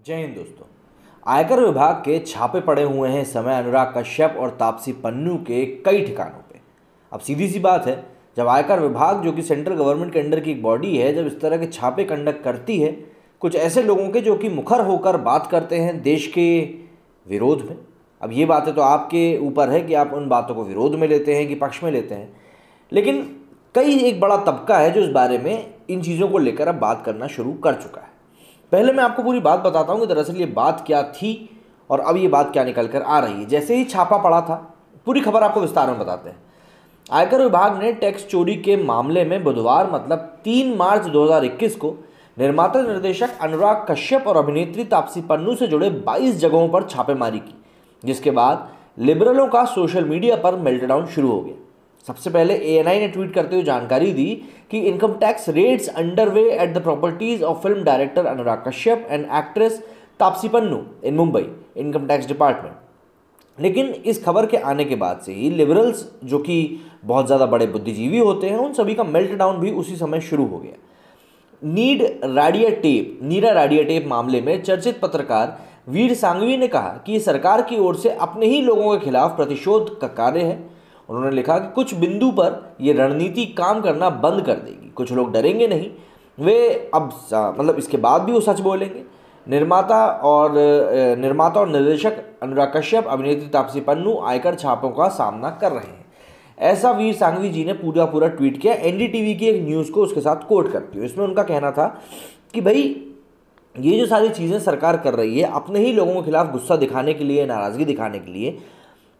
जय हिंद दोस्तों। आयकर विभाग के छापे पड़े हुए हैं इस समय अनुराग कश्यप और तापसी पन्नू के कई ठिकानों पे। अब सीधी सी बात है, जब आयकर विभाग जो कि सेंट्रल गवर्नमेंट के अंडर की एक बॉडी है, जब इस तरह के छापे कंडक्ट करती है कुछ ऐसे लोगों के जो कि मुखर होकर बात करते हैं देश के विरोध में। अब ये बातें तो आपके ऊपर है कि आप उन बातों को विरोध में लेते हैं कि पक्ष में लेते हैं, लेकिन कई एक बड़ा तबका है जो इस बारे में इन चीज़ों को लेकर अब बात करना शुरू कर चुका है। पहले मैं आपको पूरी बात बताता हूँ कि दरअसल ये बात क्या थी और अब ये बात क्या निकल कर आ रही है। जैसे ही छापा पड़ा था, पूरी खबर आपको विस्तार में बताते हैं। आयकर विभाग ने टैक्स चोरी के मामले में बुधवार मतलब 3 मार्च 2021 को निर्माता निर्देशक अनुराग कश्यप और अभिनेत्री तापसी पन्नू से जुड़े 22 जगहों पर छापेमारी की, जिसके बाद लिबरलों का सोशल मीडिया पर मेल्टडाउन शुरू हो गया। सबसे पहले एएनआई ने ट्वीट करते हुए जानकारी दी कि income tax raids underway at the properties of film director Anurag Kashyap and actress Taapsee Pannu in Mumbai income tax department. लेकिन इस खबर के आने के बाद से ही लिबरल्स, जो कि बहुत ज़्यादा बड़े बुद्धिजीवी होते हैं, उन सभी का मेल्टडाउन भी उसी समय शुरू हो गया। नीरा राडिया टेप मामले में चर्चित पत्रकार वीर सांघवी ने कहा कि ये सरकार की ओर से अपने ही लोगों के खिलाफ प्रतिशोध का कार्य है। उन्होंने लिखा कि कुछ बिंदु पर यह रणनीति काम करना बंद कर देगी। कुछ लोग डरेंगे नहीं, वे अब मतलब इसके बाद भी वो सच बोलेंगे। निर्माता और निर्देशक अनुराग कश्यप, अभिनेत्री तापसी पन्नू आयकर छापों का सामना कर रहे हैं, ऐसा वीर सांघवी जी ने पूरा ट्वीट किया एनडीटीवी की एक न्यूज़ को उसके साथ कोट करती हुए। इसमें उनका कहना था कि भाई ये जो सारी चीज़ें सरकार कर रही है अपने ही लोगों के खिलाफ गुस्सा दिखाने के लिए, नाराज़गी दिखाने के लिए,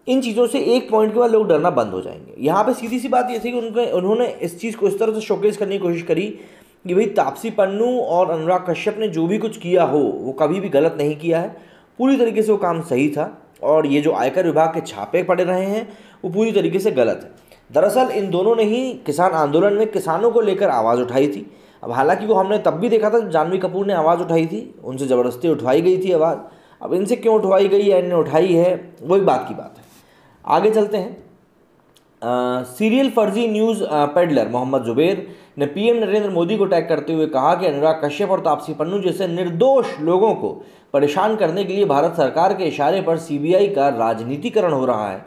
इन चीज़ों से एक पॉइंट के बाद लोग डरना बंद हो जाएंगे। यहाँ पे सीधी सी बात ये थी कि उन्होंने इस चीज़ को इस तरह से शोकेस करने की कोशिश करी कि भाई तापसी पन्नू और अनुराग कश्यप ने जो भी कुछ किया हो वो कभी भी गलत नहीं किया है, पूरी तरीके से वो काम सही था, और ये जो आयकर विभाग के छापे पड़े रहे हैं वो पूरी तरीके से गलत है। दरअसल इन दोनों ने ही किसान आंदोलन में किसानों को लेकर आवाज़ उठाई थी। अब हालांकि वो हमने तब भी देखा था जब जानवी कपूर ने आवाज़ उठाई थी, उनसे ज़बरदस्ती उठवाई गई थी आवाज़। अब इनसे क्यों उठवाई गई या इनने उठाई है, वो एक बात की बात है। आगे चलते हैं। सीरियल फर्जी न्यूज़ पेडलर मोहम्मद जुबैर ने पीएम नरेंद्र मोदी को टैग करते हुए कहा कि अनुराग कश्यप और तापसी पन्नू जैसे निर्दोष लोगों को परेशान करने के लिए भारत सरकार के इशारे पर सीबीआई का राजनीतिकरण हो रहा है।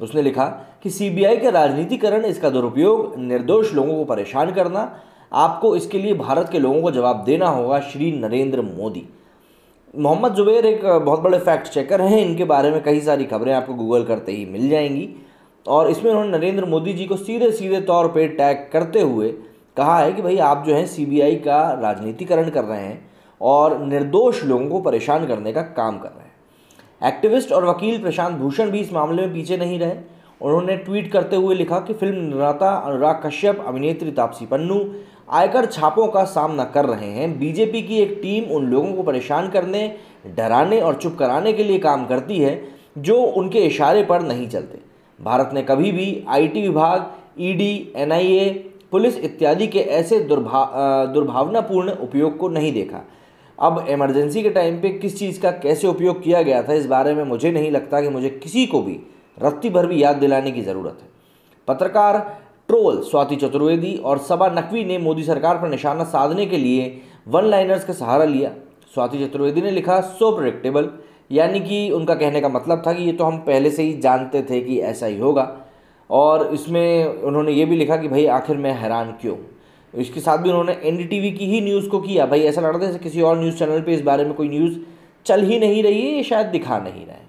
उसने लिखा कि सीबीआई का राजनीतिकरण, इसका दुरुपयोग, निर्दोष लोगों को परेशान करना, आपको इसके लिए भारत के लोगों को जवाब देना होगा, श्री नरेंद्र मोदी। मोहम्मद जुबैर एक बहुत बड़े फैक्ट चेकर हैं, इनके बारे में कई सारी खबरें आपको गूगल करते ही मिल जाएंगी, और इसमें उन्होंने नरेंद्र मोदी जी को सीधे तौर पे टैग करते हुए कहा है कि भाई आप जो है सीबीआई का राजनीतिकरण कर रहे हैं और निर्दोष लोगों को परेशान करने का काम कर रहे हैं। एक्टिविस्ट और वकील प्रशांत भूषण भी इस मामले में पीछे नहीं रहे। उन्होंने ट्वीट करते हुए लिखा कि फिल्म निर्माता अनुराग कश्यप, अभिनेत्री तापसी पन्नू आयकर छापों का सामना कर रहे हैं। बीजेपी की एक टीम उन लोगों को परेशान करने, डराने और चुप कराने के लिए काम करती है जो उनके इशारे पर नहीं चलते। भारत ने कभी भी आईटी विभाग, ईडी, एनआईए, पुलिस इत्यादि के ऐसे दुर्भावनापूर्ण उपयोग को नहीं देखा। अब इमरजेंसी के टाइम पे किस चीज़ का कैसे उपयोग किया गया था, इस बारे में मुझे नहीं लगता कि मुझे किसी को भी रत्ती भर भी याद दिलाने की ज़रूरत है। पत्रकार ट्रोल स्वाति चतुर्वेदी और सबा नकवी ने मोदी सरकार पर निशाना साधने के लिए वन लाइनर्स का सहारा लिया। स्वाति चतुर्वेदी ने लिखा सो प्रेडिक्टेबल, यानी कि उनका कहने का मतलब था कि ये तो हम पहले से ही जानते थे कि ऐसा ही होगा, और इसमें उन्होंने ये भी लिखा कि भाई आखिर मैं हैरान क्यों। इसके साथ भी उन्होंने एनडीटीवी की ही न्यूज़ को किया। भाई ऐसा लग रहा था जैसे किसी और न्यूज़ चैनल पे इस बारे में कोई न्यूज़ चल ही नहीं रही है, ये शायद दिखा नहीं रहे।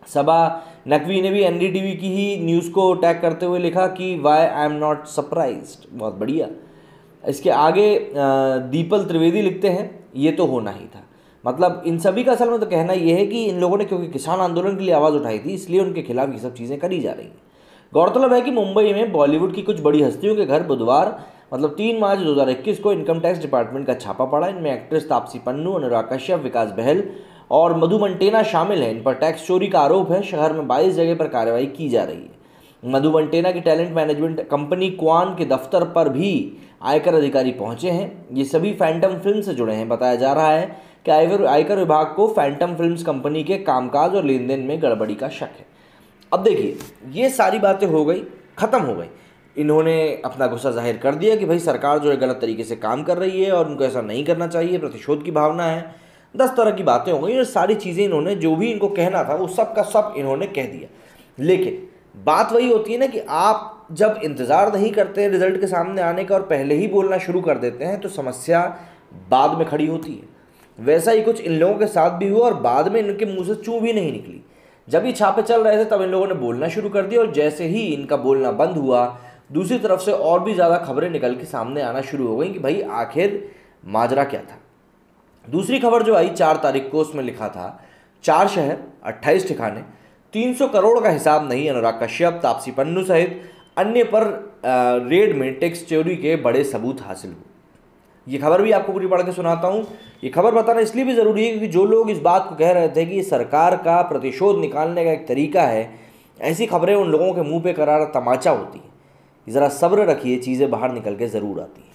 सबा नकवी ने भी एनडीटीवी की ही न्यूज़ को टैग करते हुए लिखा कि why I am not surprised. बहुत बढ़िया। इसके आगे दीपल त्रिवेदी लिखते हैं ये तो होना ही था। मतलब इन सभी का असल में तो कहना ये है कि इन लोगों ने क्योंकि किसान आंदोलन के लिए आवाज़ उठाई थी, इसलिए उनके खिलाफ ये सब चीज़ें करी जा रही हैं। गौरतलब है कि मुंबई में बॉलीवुड की कुछ बड़ी हस्तियों के घर बुधवार मतलब 3 मार्च 2021 को इनकम टैक्स डिपार्टमेंट का छापा पड़ा। इनमें एक्ट्रेस तापसी पन्नू, अनुराग कश्यप, विकास बहल और मधु मंटेना शामिल हैं। इन पर टैक्स चोरी का आरोप है। शहर में 22 जगह पर कार्रवाई की जा रही है। मधु मंटेना की टैलेंट मैनेजमेंट कंपनी क्वान के दफ्तर पर भी आयकर अधिकारी पहुंचे हैं। ये सभी फैंटम फिल्म से जुड़े हैं। बताया जा रहा है कि आयकर विभाग को फैंटम फिल्म्स कंपनी के कामकाज और लेन देन में गड़बड़ी का शक है। अब देखिए, ये सारी बातें हो गई, ख़त्म हो गई। इन्होंने अपना गुस्सा जाहिर कर दिया कि भाई सरकार जो है गलत तरीके से काम कर रही है और उनको ऐसा नहीं करना चाहिए, प्रतिशोध की भावना है। 10 तरह की बातें हो गई और सारी चीज़ें इन्होंने जो भी इनको कहना था वो सब का सब इन्होंने कह दिया। लेकिन बात वही होती है ना कि आप जब इंतज़ार नहीं करते रिजल्ट के सामने आने का और पहले ही बोलना शुरू कर देते हैं तो समस्या बाद में खड़ी होती है। वैसा ही कुछ इन लोगों के साथ भी हुआ और बाद में इनके मुंह से चूं भी नहीं निकली। जब ये छापे चल रहे थे तब इन लोगों ने बोलना शुरू कर दिया और जैसे ही इनका बोलना बंद हुआ दूसरी तरफ से और भी ज़्यादा खबरें निकल के सामने आना शुरू हो गई कि भाई आखिर माजरा क्या था। दूसरी खबर जो आई 4 तारीख को, उसमें लिखा था 4 शहर 28 ठिकाने, 300 करोड़ का हिसाब नहीं, अनुराग कश्यप तापसी पन्नू सहित अन्य पर रेड में टैक्स चोरी के बड़े सबूत हासिल हुए। ये खबर भी आपको पूरी पढ़ के सुनाता हूँ। ये खबर बताना इसलिए भी ज़रूरी है क्योंकि जो लोग इस बात को कह रहे थे कि ये सरकार का प्रतिशोध निकालने का एक तरीका है, ऐसी खबरें उन लोगों के मुंह पे करारा तमाचा होती है। ज़रा सब्र रखिए, चीज़ें बाहर निकल के ज़रूर आती हैं।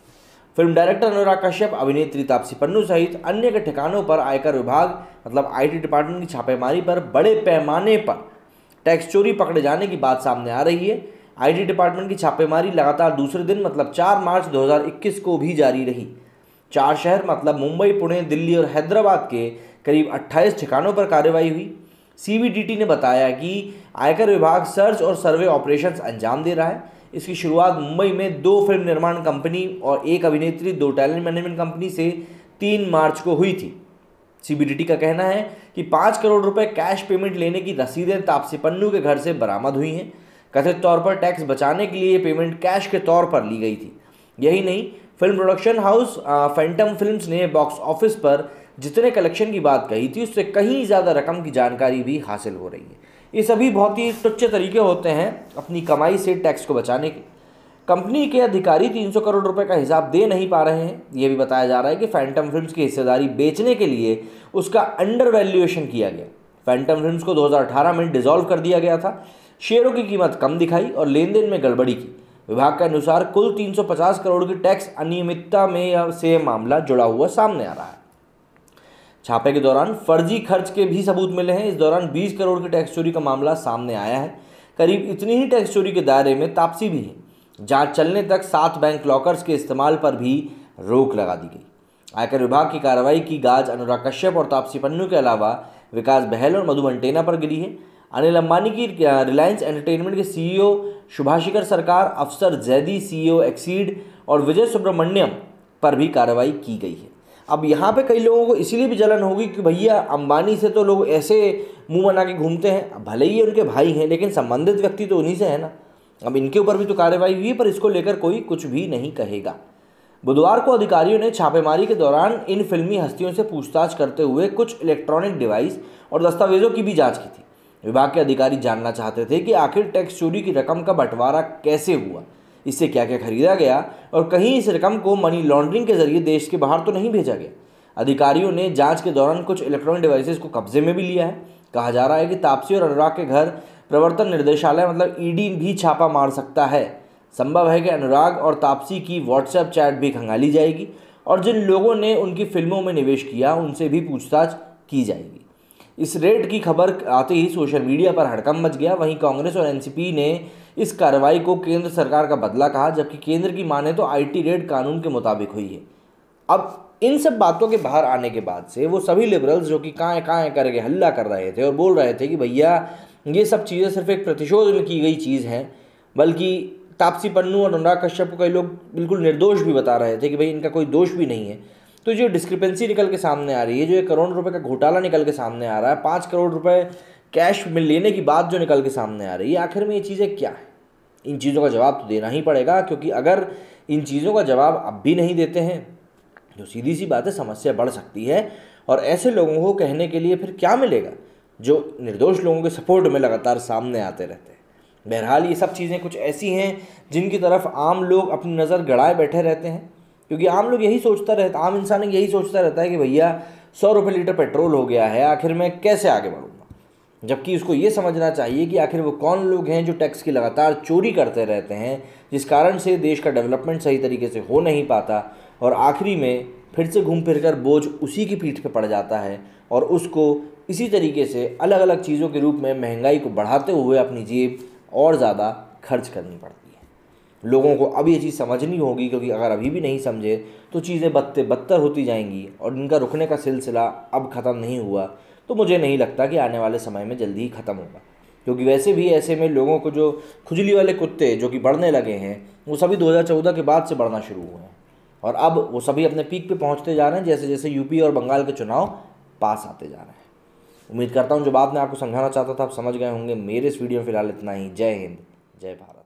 फिल्म डायरेक्टर अनुराग कश्यप, अभिनेत्री तापसी पन्नू सहित अन्य के ठिकानों पर आयकर विभाग मतलब IT डिपार्टमेंट की छापेमारी पर बड़े पैमाने पर टैक्स चोरी पकड़े जाने की बात सामने आ रही है। IT डिपार्टमेंट की छापेमारी लगातार दूसरे दिन मतलब 4 मार्च 2021 को भी जारी रही। 4 शहर मतलब मुंबई, पुणे, दिल्ली और हैदराबाद के करीब 28 ठिकानों पर कार्रवाई हुई। CBDT ने बताया कि आयकर विभाग सर्च और सर्वे ऑपरेशंस अंजाम दे रहा है। इसकी शुरुआत मुंबई में 2 फिल्म निर्माण कंपनी और 1 अभिनेत्री, 2 टैलेंट मैनेजमेंट कंपनी से 3 मार्च को हुई थी। CBDT का कहना है कि 5 करोड़ रुपए कैश पेमेंट लेने की रसीदें तापसी पन्नू के घर से बरामद हुई हैं। कथित तौर पर टैक्स बचाने के लिए ये पेमेंट कैश के तौर पर ली गई थी। यही नहीं, film production house Phantom films ने बॉक्स ऑफिस पर जितने कलेक्शन की बात कही थी उससे कहीं ज़्यादा रकम की जानकारी भी हासिल हो रही है। ये सभी बहुत ही तुच्छ तरीके होते हैं अपनी कमाई से टैक्स को बचाने के। कंपनी के अधिकारी 300 करोड़ रुपए का हिसाब दे नहीं पा रहे हैं। ये भी बताया जा रहा है कि फैंटम फिल्म्स की हिस्सेदारी बेचने के लिए उसका अंडर वैल्यूएशन किया गया। फैंटम फिल्म्स को 2018 में डिसॉल्व कर दिया गया था। शेयरों की कीमत कम दिखाई और लेन देन में गड़बड़ी की। विभाग के अनुसार कुल 350 करोड़ की टैक्स अनियमितता में से मामला जुड़ा हुआ सामने आ रहा है। छापे के दौरान फर्जी खर्च के भी सबूत मिले हैं। इस दौरान 20 करोड़ की टैक्स चोरी का मामला सामने आया है। करीब इतनी ही टैक्स चोरी के दायरे में तापसी भी है। जांच चलने तक 7 बैंक लॉकर्स के इस्तेमाल पर भी रोक लगा दी गई। आयकर विभाग की कार्रवाई की गाज अनुराग कश्यप और तापसी पन्नू के अलावा विकास बहल और मधु मंटेना पर गिरी है। अनिल अंबानी की रिलायंस एंटरटेनमेंट के CEO शुभाशिकर सरकार, अफसर जैदी CEO एक्सीड और विजय सुब्रमण्यम पर भी कार्रवाई की गई है। अब यहाँ पे कई लोगों को इसीलिए भी जलन होगी कि भैया अंबानी से तो लोग ऐसे मुंह बना के घूमते हैं, भले ही उनके भाई हैं लेकिन संबंधित व्यक्ति तो उन्हीं से है ना। अब इनके ऊपर भी तो कार्रवाई हुई है पर इसको लेकर कोई कुछ भी नहीं कहेगा। बुधवार को अधिकारियों ने छापेमारी के दौरान इन फिल्मी हस्तियों से पूछताछ करते हुए कुछ इलेक्ट्रॉनिक डिवाइस और दस्तावेजों की भी जाँच की थी। विभाग के अधिकारी जानना चाहते थे कि आखिर टैक्स चोरी की रकम का बंटवारा कैसे हुआ, इससे क्या क्या खरीदा गया और कहीं इस रकम को मनी लॉन्ड्रिंग के जरिए देश के बाहर तो नहीं भेजा गया। अधिकारियों ने जांच के दौरान कुछ इलेक्ट्रॉनिक डिवाइसेस को कब्जे में भी लिया है। कहा जा रहा है कि तापसी और अनुराग के घर प्रवर्तन निर्देशालय मतलब ED भी छापा मार सकता है। संभव है कि अनुराग और तापसी की व्हाट्सएप चैट भी खंगाली जाएगी और जिन लोगों ने उनकी फिल्मों में निवेश किया उनसे भी पूछताछ की जाएगी। इस रेड की खबर आते ही सोशल मीडिया पर हड़कंप मच गया। वहीं कांग्रेस और NCP ने इस कार्रवाई को केंद्र सरकार का बदला कहा, जबकि केंद्र की माने तो IT रेड कानून के मुताबिक हुई है। अब इन सब बातों के बाहर आने के बाद से वो सभी लिबरल्स जो कि काएँ करके हल्ला कर रहे थे और बोल रहे थे कि भैया ये सब चीज़ें सिर्फ एक प्रतिशोध में की गई चीज़ हैं, बल्कि तापसी पन्नू और अनुराग कश्यप को कई लोग बिल्कुल निर्दोष भी बता रहे थे कि भाई इनका कोई दोष भी नहीं है। तो जो डिस्क्रिपेंसी निकल के सामने आ रही है, जो 1 करोड़ रुपए का घोटाला निकल के सामने आ रहा है, 5 करोड़ रुपए कैश में लेने की बात जो निकल के सामने आ रही है, आखिर में ये चीज़ें क्या है? इन चीज़ों का जवाब तो देना ही पड़ेगा, क्योंकि अगर इन चीज़ों का जवाब अब भी नहीं देते हैं तो सीधी सी बात है समस्या बढ़ सकती है। और ऐसे लोगों को कहने के लिए फिर क्या मिलेगा जो निर्दोष लोगों के सपोर्ट में लगातार सामने आते रहते हैं। बहरहाल ये सब चीज़ें कुछ ऐसी हैं जिनकी तरफ आम लोग अपनी नज़र गड़ाए बैठे रहते हैं, क्योंकि आम लोग यही सोचता रहता, आम इंसान यही सोचता रहता है कि भैया 100 रुपये लीटर पेट्रोल हो गया है, आखिर मैं कैसे आगे बढ़ूँगा। जबकि उसको ये समझना चाहिए कि आखिर वो कौन लोग हैं जो टैक्स की लगातार चोरी करते रहते हैं, जिस कारण से देश का डेवलपमेंट सही तरीके से हो नहीं पाता और आखिरी में फिर से घूम फिर कर बोझ उसी की पीठ पे पड़ जाता है और उसको इसी तरीके से अलग अलग चीज़ों के रूप में महंगाई को बढ़ाते हुए अपनी जेब और ज़्यादा खर्च करनी पड़ती है। लोगों को अब ये चीज़ समझनी होगी, क्योंकि अगर अभी भी नहीं समझे तो चीज़ें बदतर होती जाएंगी और इनका रुकने का सिलसिला अब ख़त्म नहीं हुआ तो मुझे नहीं लगता कि आने वाले समय में जल्दी ही ख़त्म होगा। क्योंकि वैसे भी ऐसे में लोगों को जो खुजली वाले कुत्ते जो कि बढ़ने लगे हैं वो सभी 2014 के बाद से बढ़ना शुरू हुए हैं और अब वो सभी अपने पीक पे पहुंचते जा रहे हैं जैसे जैसे यूपी और बंगाल के चुनाव पास आते जा रहे हैं। उम्मीद करता हूँ जो बात मैं आपको समझाना चाहता था आप समझ गए होंगे। मेरे इस वीडियो में फिलहाल इतना ही। जय हिंद, जय भारत।